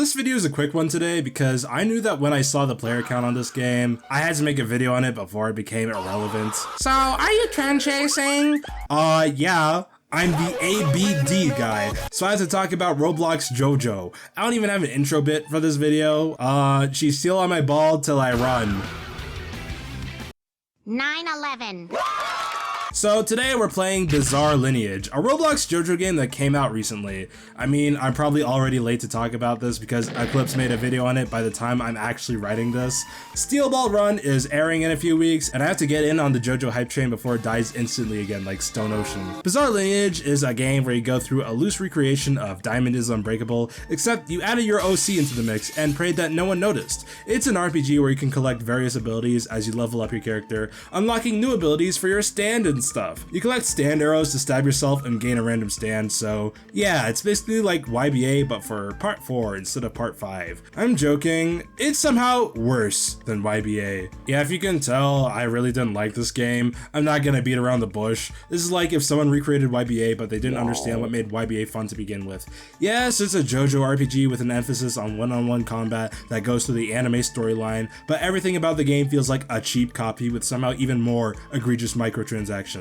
this video is a quick one today because I knew that when I saw the player count on this game, I had to make a video on it before it became irrelevant. So, are you trend chasing? Yeah. I'm the ABD guy, so I have to talk about Roblox JoJo. I don't even have an intro bit for this video. She's still on my ball till I run. 9/11. So today we're playing Bizarre Lineage, a Roblox JoJo game that came out recently. I mean, I'm probably already late to talk about this because Eclipse made a video on it by the time I'm actually writing this. Steel Ball Run is airing in a few weeks, and I have to get in on the JoJo hype train before it dies instantly again like Stone Ocean. Bizarre Lineage is a game where you go through a loose recreation of Diamond is Unbreakable, except you added your OC into the mix and prayed that no one noticed. It's an RPG where you can collect various abilities as you level up your character, unlocking new abilities for your stand-ins stuff. You collect stand arrows to stab yourself and gain a random stand, so yeah, it's basically like YBA but for part 4 instead of part 5. I'm joking, it's somehow worse than YBA. Yeah, if you can tell, I really didn't like this game. I'm not gonna beat around the bush. This is like if someone recreated YBA but they didn't understand what made YBA fun to begin with. Yes, it's a JoJo RPG with an emphasis on one-on-one combat that goes through the anime storyline, but everything about the game feels like a cheap copy with somehow even more egregious microtransactions.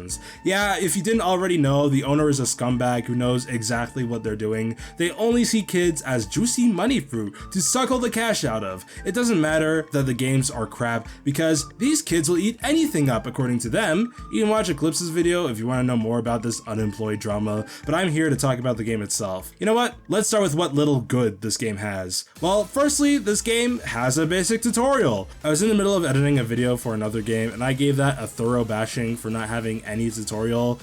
Yeah, if you didn't already know, the owner is a scumbag who knows exactly what they're doing. They only see kids as juicy money fruit to suckle the cash out of. It doesn't matter that the games are crap because these kids will eat anything up according to them. You can watch Eclipse's video if you want to know more about this unemployed drama, but I'm here to talk about the game itself. You know what? Let's start with what little good this game has. Well, firstly, this game has a basic tutorial. I was in the middle of editing a video for another game and I gave that a thorough bashing for not having any tutorial.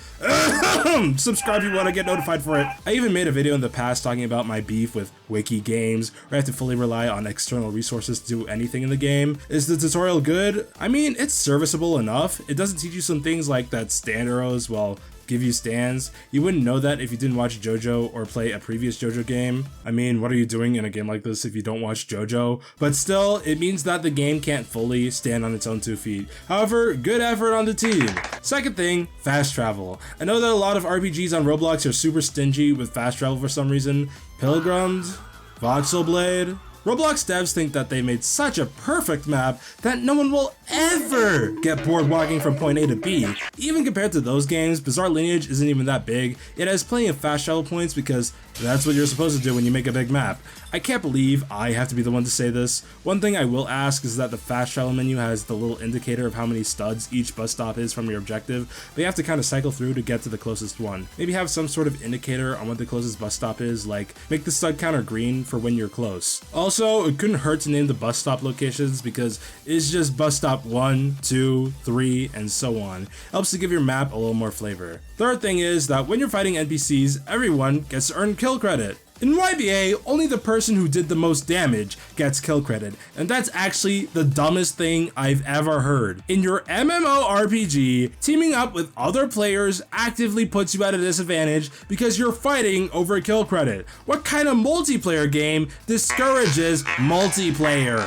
Subscribe if you want to get notified for it. I even made a video in the past talking about my beef with wiki games where I have to fully rely on external resources to do anything in the game. Is the tutorial good? I mean, it's serviceable enough. It doesn't teach you some things like that stand arrows, well, give you stands. You wouldn't know that if you didn't watch JoJo or play a previous JoJo game. I mean, what are you doing in a game like this if you don't watch JoJo? But still, it means that the game can't fully stand on its own 2 feet. However, good effort on the team. Second thing, fast travel. I know that a lot of RPGs on Roblox are super stingy with fast travel for some reason. Pilgrims, Voxel Blade. Roblox devs think that they made such a perfect map that no one will ever get bored walking from point A to B. Even compared to those games, Bizarre Lineage isn't even that big. It has plenty of fast travel points because that's what you're supposed to do when you make a big map. I can't believe I have to be the one to say this. One thing I will ask is that the fast travel menu has the little indicator of how many studs each bus stop is from your objective, but you have to kind of cycle through to get to the closest one. Maybe have some sort of indicator on what the closest bus stop is, like make the stud counter green for when you're close. Also, it couldn't hurt to name the bus stop locations because it's just bus stop 1, 2, 3, and so on. Helps to give your map a little more flavor. Third thing is that when you're fighting NPCs, everyone gets to earn kill credit. In YBA, only the person who did the most damage gets kill credit, and that's actually the dumbest thing I've ever heard. In your MMORPG, teaming up with other players actively puts you at a disadvantage because you're fighting over kill credit. What kind of multiplayer game discourages multiplayer?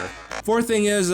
Fourth thing is,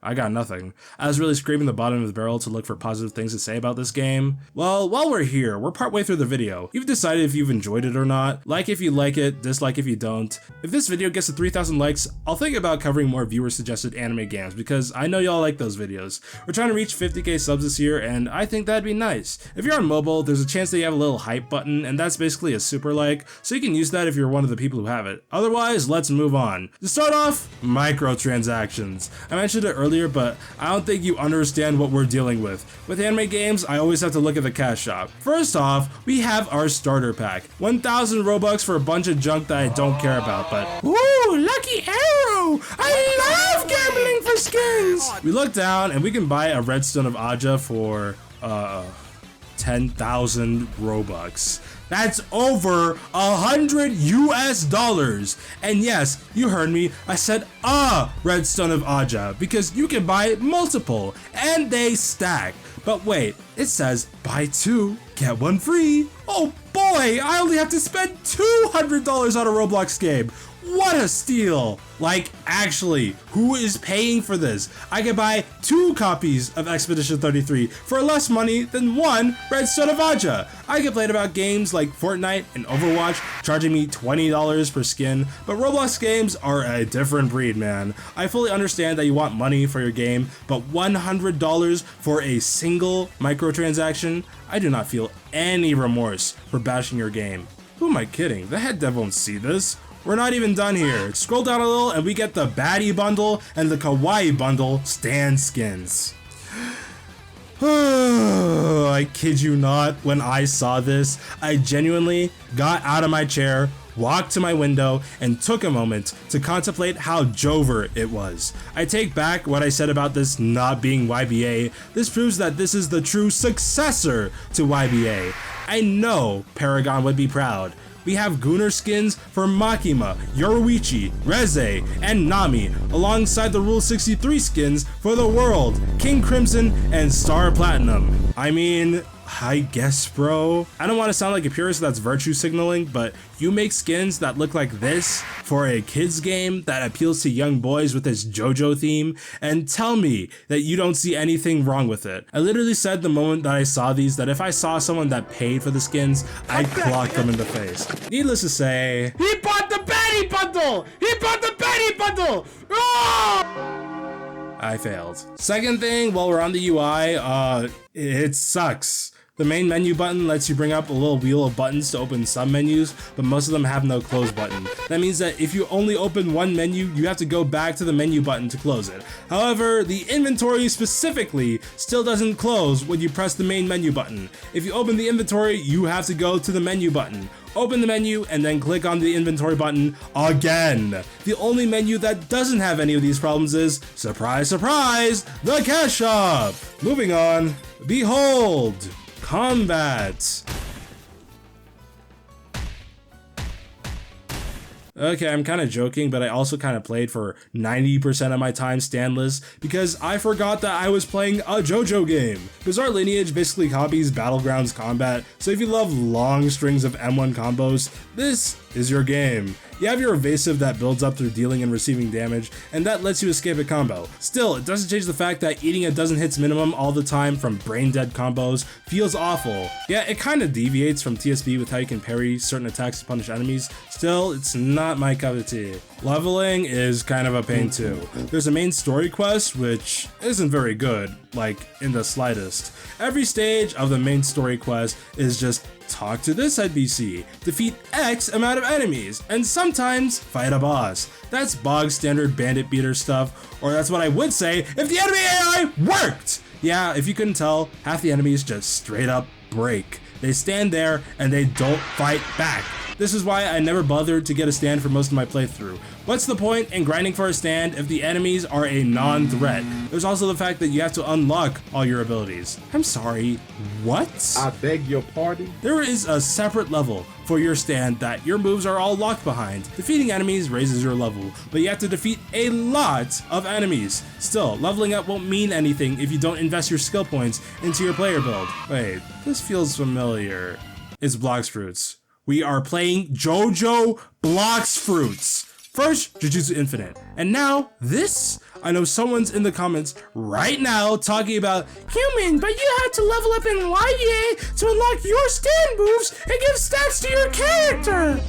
I got nothing. I was really scraping the bottom of the barrel to look for positive things to say about this game. Well, while we're here, we're partway through the video. You've decided if you've enjoyed it or not. Like if you like it, dislike if you don't. If this video gets to 3,000 likes, I'll think about covering more viewer-suggested anime games because I know y'all like those videos. We're trying to reach 50k subs this year, and I think that'd be nice. If you're on mobile, there's a chance that you have a little hype button, and that's basically a super like, so you can use that if you're one of the people who have it. Otherwise, let's move on. To start off, microtransactions. I mentioned it earlier, but I don't think you understand what we're dealing with. With anime games, I always have to look at the cash shop. First off, we have our starter pack. 1,000 Robux for a bunch of junk that I don't care about, but ooh, lucky arrow! I love gambling for skins! We look down and we can buy a redstone of Aja for 10,000 Robux. That's over $100. And yes, you heard me, I said a redstone of Aja because you can buy multiple and they stack. But wait, it says buy 2, get 1 free. Oh boy, I only have to spend $200 on a Roblox game. What a steal! Like, actually, who is paying for this? I could buy 2 copies of Expedition 33 for less money than 1 Redstone of Aja. I complain about games like Fortnite and Overwatch charging me $20 per skin, but Roblox games are a different breed, man. I fully understand that you want money for your game, but $100 for a single microtransaction? I do not feel any remorse for bashing your game. Who am I kidding? The head dev won't see this. We're not even done here. Scroll down a little and we get the baddie bundle and the kawaii bundle stand skins. I kid you not, when I saw this, I genuinely got out of my chair, walked to my window, and took a moment to contemplate how Jover it was. I take back what I said about this not being YBA. This proves that this is the true successor to YBA. I know Paragon would be proud. We have Gunner skins for Makima, Yoruichi, Reze, and Nami, alongside the Rule 63 skins for the World, King Crimson, and Star Platinum. I mean, I guess, bro. I don't want to sound like a purist that's virtue signaling, but you make skins that look like this for a kids game that appeals to young boys with its JoJo theme, and tell me that you don't see anything wrong with it. I literally said the moment that I saw these that if I saw someone that paid for the skins, I'd clock them in the face. Needless to say, he bought the baddie bundle! He bought the baddie bundle! Oh! I failed. Second thing, while we're on the UI, it sucks. The main menu button lets you bring up a little wheel of buttons to open some menus, but most of them have no close button. That means that if you only open one menu, you have to go back to the menu button to close it. However, the inventory specifically still doesn't close when you press the main menu button. If you open the inventory, you have to go to the menu button, open the menu, and then click on the inventory button again. The only menu that doesn't have any of these problems is, surprise, surprise, the cash shop. Moving on, behold, combat. Okay, I'm kind of joking, but I also kind of played for 90% of my time standless because I forgot that I was playing a JoJo game. Bizarre Lineage basically copies Battlegrounds combat, so if you love long strings of M1 combos, this is your game. You have your evasive that builds up through dealing and receiving damage, and that lets you escape a combo. Still, it doesn't change the fact that eating a dozen hits minimum all the time from brain dead combos feels awful. Yeah, it kind of deviates from TSB with how you can parry certain attacks to punish enemies. Still, it's not my cup of tea. Leveling is kind of a pain too. There's a main story quest, which isn't very good, like in the slightest. Every stage of the main story quest is just talk to this NPC, defeat X amount of enemies, and sometimes fight a boss. That's bog standard bandit beater stuff, or that's what I would say if the enemy AI worked! Yeah, if you couldn't tell, half the enemies just straight up break. They stand there and they don't fight back. This is why I never bothered to get a stand for most of my playthrough. What's the point in grinding for a stand if the enemies are a non-threat? There's also the fact that you have to unlock all your abilities. I'm sorry, what? I beg your pardon? There is a separate level for your stand that your moves are all locked behind. Defeating enemies raises your level, but you have to defeat a lot of enemies. Still, leveling up won't mean anything if you don't invest your skill points into your player build. Wait, this feels familiar. It's Blox Fruits. We are playing JoJo Blox Fruits. First, Jujutsu Infinite, and now this? I know someone's in the comments right now talking about, human, but you have to level up in YBA to unlock your stand moves and give stats to your character.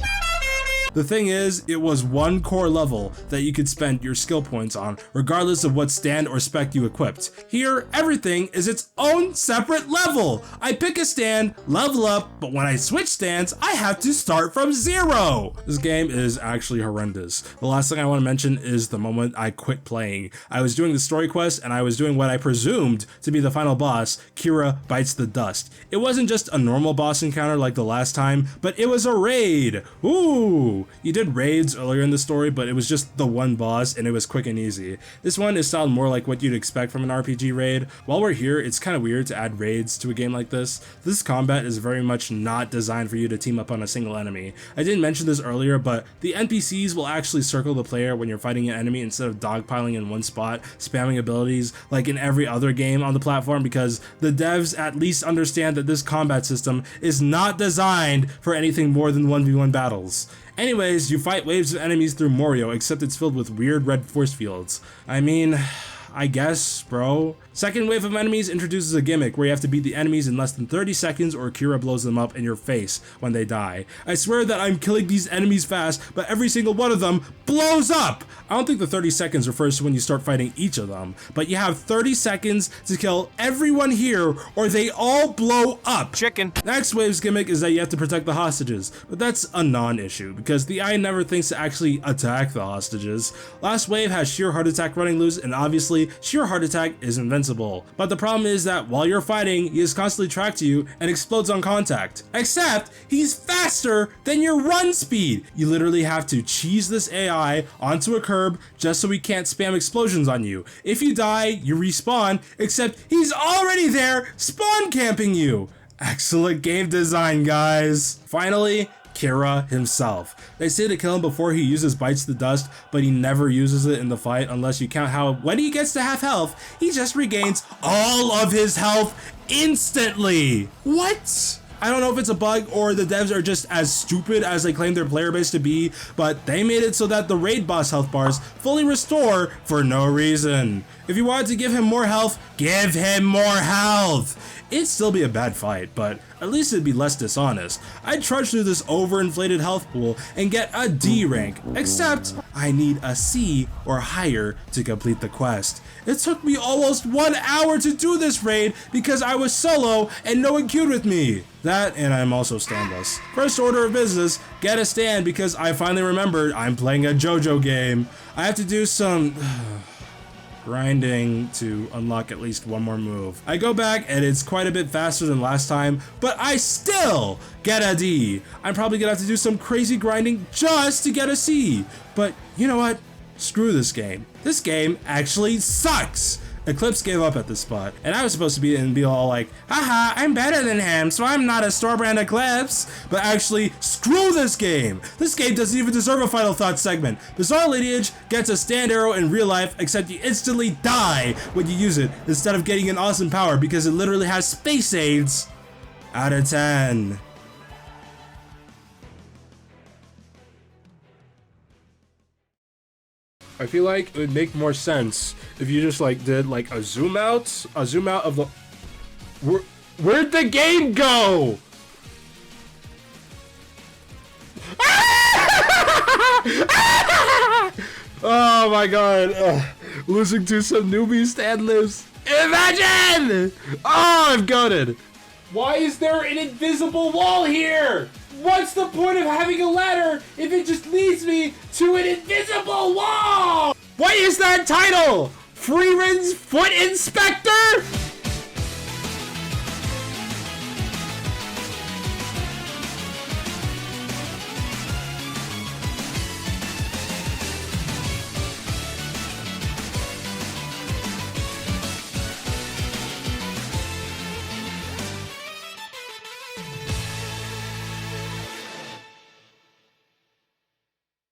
The thing is, it was one core level that you could spend your skill points on, regardless of what stand or spec you equipped. Here, everything is its own separate level. I pick a stand, level up, but when I switch stands, I have to start from zero. This game is actually horrendous. The last thing I want to mention is the moment I quit playing. I was doing the story quest and I was doing what I presumed to be the final boss, Kira Bites the Dust. It wasn't just a normal boss encounter like the last time, but it was a raid. Ooh. You did raids earlier in the story, but it was just the one boss and it was quick and easy. This one is styled more like what you'd expect from an RPG raid. While we're here, it's kind of weird to add raids to a game like this. This combat is very much not designed for you to team up on a single enemy. I didn't mention this earlier, but the NPCs will actually circle the player when you're fighting an enemy instead of dogpiling in one spot, spamming abilities like in every other game on the platform, because the devs at least understand that this combat system is not designed for anything more than 1v1 battles. Anyways, you fight waves of enemies through Morio, except it's filled with weird red force fields. I mean, I guess, bro. Second wave of enemies introduces a gimmick where you have to beat the enemies in less than 30 seconds or Kira blows them up in your face when they die. I swear that I'm killing these enemies fast, but every single one of them blows up! I don't think the 30 seconds refers to when you start fighting each of them, but you have 30 seconds to kill everyone here or they all blow up. Chicken. Next wave's gimmick is that you have to protect the hostages, but that's a non-issue because the AI never thinks to actually attack the hostages. Last wave has sheer heart attack running loose, and obviously sheer heart attack is invincible. But the problem is that while you're fighting, he is constantly tracked to you and explodes on contact. Except he's faster than your run speed. You literally have to cheese this AI onto a curb just so he can't spam explosions on you. If you die, you respawn, except he's already there spawn camping you. Excellent game design, guys. Finally, Kira himself. They say to kill him before he uses Bites the Dust, but he never uses it in the fight unless you count how when he gets to half health, he just regains all of his health instantly. What? I don't know if it's a bug or the devs are just as stupid as they claim their player base to be, but they made it so that the raid boss health bars fully restore for no reason. If you wanted to give him more health, give him more health. It'd still be a bad fight, but at least it'd be less dishonest. I'd trudge through this overinflated health pool and get a D rank, except I need a C or higher to complete the quest. It took me almost 1 hour to do this raid because I was solo and no one queued with me. That, and I'm also standless. First order of business, get a stand because I finally remembered I'm playing a JoJo game. I have to do some grinding to unlock at least one more move. I go back and it's quite a bit faster than last time, but I still get a D. I'm probably gonna have to do some crazy grinding just to get a C. But you know what? Screw this game. This game actually sucks. Eclipse gave up at this spot, and I was supposed to be all like, haha, I'm better than him, so I'm not a store brand Eclipse. But actually, screw this game. This game doesn't even deserve a final thought segment. Bizarre Lineage gets a stand arrow in real life, except you instantly die when you use it, instead of getting an awesome power because it literally has space aids. Out of 10. I feel like it would make more sense if you just like did like a zoom out of the. Where'd the game go? Oh my god! Losing to some newbie stand lives. Imagine! Oh, I'm gutted. Why is there an invisible wall here? What's the point of having a ladder if it just leads me to an invisible wall? What is that title? Freeman's Foot Inspector?